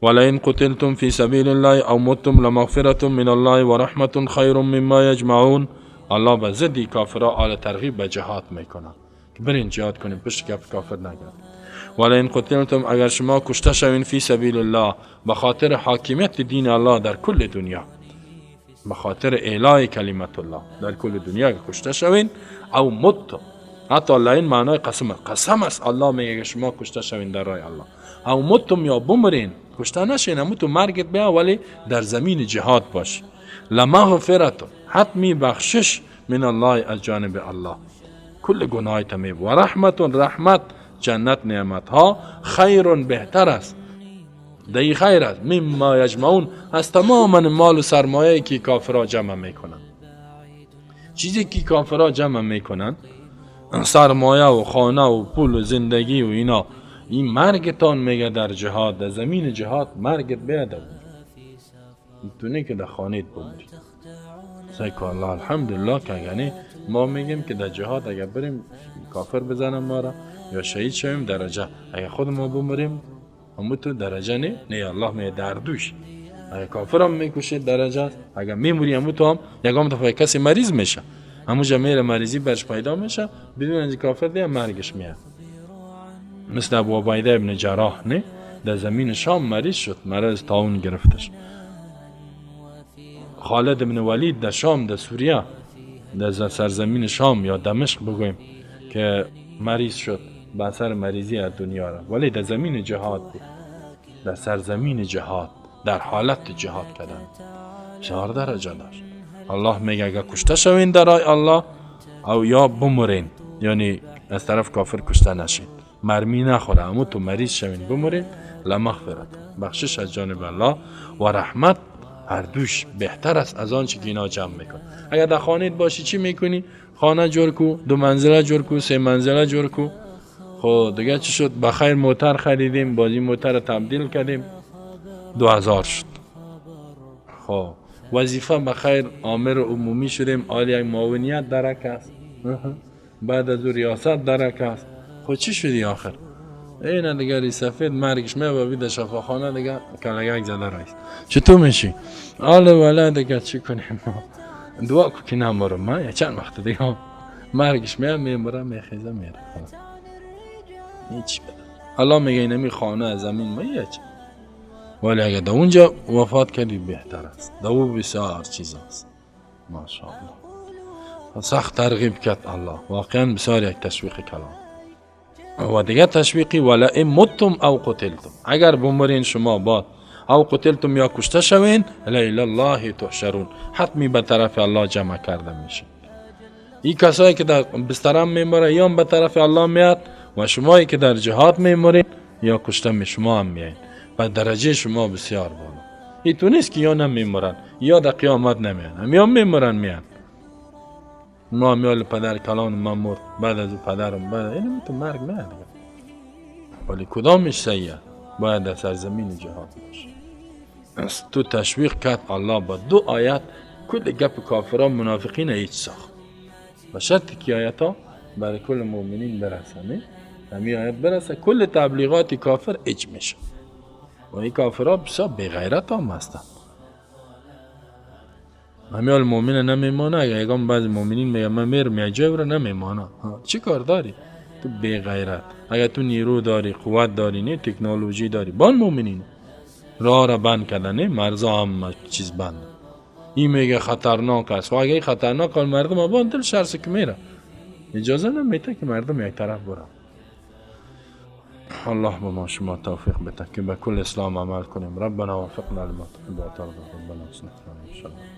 ولئن قتلتم في سبيل الله او متم لمغفرة من الله و رحمة خیر مما یجمعون. الله به ضد کافرها آل ترغیب به جهاد میکنه که برین جهاد کنیم، پشت کف کافر نگرد. ولئن قتلتم اگر شما کشته شوین فی سبیل الله به خاطر حاکمیت دین الله در کل دنیا، به خاطر اعلای کلمت الله در کل دنیا که کشته شوین، او متم، حتی لئن معنای قسم است، الله میگه شما کشته شوین در راه الله، او متم یا بمرین، کشته نشین، اما تو مرگت بیا ولی در زمین جهاد باش، لمغفرت، حتمی بخشش من الله از جانب الله، کل گناهیت میبو، و رحمت، رحمت جنت نعمت ها، خیر بهتر است، دی خیر است، مما یجمعون، از تماما مال و سرمایه که کافرها جمع میکنن. چیزی که کافرها جمع میکنن، سرمایه و خانه و پول و زندگی و اینا، این مرگتان میگه در جهاد، در زمین جهاد مرگت بیاده میتونی که در خانیت بمری. سیکو الله الحمدلله که یعنی ما میگیم که در جهاد اگر بریم کافر بزنم ما را یا شهید شویم درجه، اگر خود ما بمریم همون تو درجه نه الله میگه در دوش، اگر کافر هم میکشه درجه است، اگر میموری همون تو هم یکم دفعه کسی مریض میشه، همون جمعه مریضی برش پیدا میشه، بدون اینکه کافر دیگه مرگش میاد. مثل ابو عبیده ابن جراح نه، در زمین شام مریض شد، مرض طاعون گرفتش. خالد ابن ولید در شام، در سوریه، در سرزمین شام یا دمشق بگویم که مریض شد، به اثر مریضی از دنیا را، ولی در زمین جهاد بود، در سرزمین جهاد، در حالت جهاد کردن 4 درجه داشت. الله میگه اگر کشته شوین در راه الله او یا بمرین، یعنی از طرف کافر کشته نشین، مرمی نخوره، اما تو مریض شوین بمرین، لمغفرت، بخشش از جانب الله، و رحمت، هر دوش بهتر است از آنچه که اینا جمع میکن. اگر در خانه باشی چی میکنی؟ خانه جور کو، 2 منزله جور کو، 3 منزله جور کو. خب دیگه چی شد؟ بخیر موتر خریدیم، بازی موتر تبدیل کردیم، 2000 شد. خب وظیفه بخیر آمر عمومی شدیم، عالی معاونیت درک است، بعد از ریاست درک است. خب چی شدی آخر؟ این دیگه سفید مرگش میبابی در شفاخانه دیگه کلگک زده رایست. چطور میشی؟ آله وله دیگه چی کنیم؟ دعا که نمارم من یا چند وقت دیگه مرگش میمره میخیزه میره. هیچ بده الله میگه اینمی خانه از زمین میه چه، ولی اگه در اونجا وفات کردی بهتر است، در او بسیار چیز است. ماشاءالله سخت ترغیب کرد الله، واقعا بسیار یک تشویق کلام. و دیگه تشویقی ولئن متم او قتلتم، اگر بمرین شما باد، او قتلتم یا کشته شوین، الی الله تحشرون، حتمی به طرف الله جمع کرده میشه. این کسایی که در بسترم میمره یا به طرف الله میاد، و شمایی که در جهاد میمرین یا کشته می شما هم میاین، و درجه شما بسیار بالا. این تو نیست که یا نمیمرن یا در قیامت نمیان، هم یا میمرن میان. ما میال پدر کلان من مرد، بعد از او پدرم بعد اینم تو مرگ نه دیگه، ولی کدامش صحیحه؟ باید در سرزمین جهاد باشه. از تو تشویق کرد الله با 2 آیت کل گپ کافران منافقین هیچ ساخت، و شرطی که آیت ها برای کل مؤمنین برسه، همین آیت برسه کل تبلیغات کافر اج میشه. و این کافرها بسیار بیغیرت هم هستن. همیال مؤمن نمیمانه، اگه یکم بعض مؤمنین میگه من میرم میجای برو نمیمانه. چی کار داری؟ تو بیغیرت. اگه تو نیرو داری، قوت داری، نه تکنولوژی داری، بان مؤمنین راه را بند کردن، مرزا هم چیز بند. این میگه خطرناک است، و اگه خطرناک کار مردم آبان دل شرس که میره، اجازه نمیده که مردم یک طرف برن. الله به ما شما توفیق بده که به کل اسلام عمل کنیم. ربنا وفقنا لما تحب و ترضى. ربنا اصلح لنا ان شاء الله.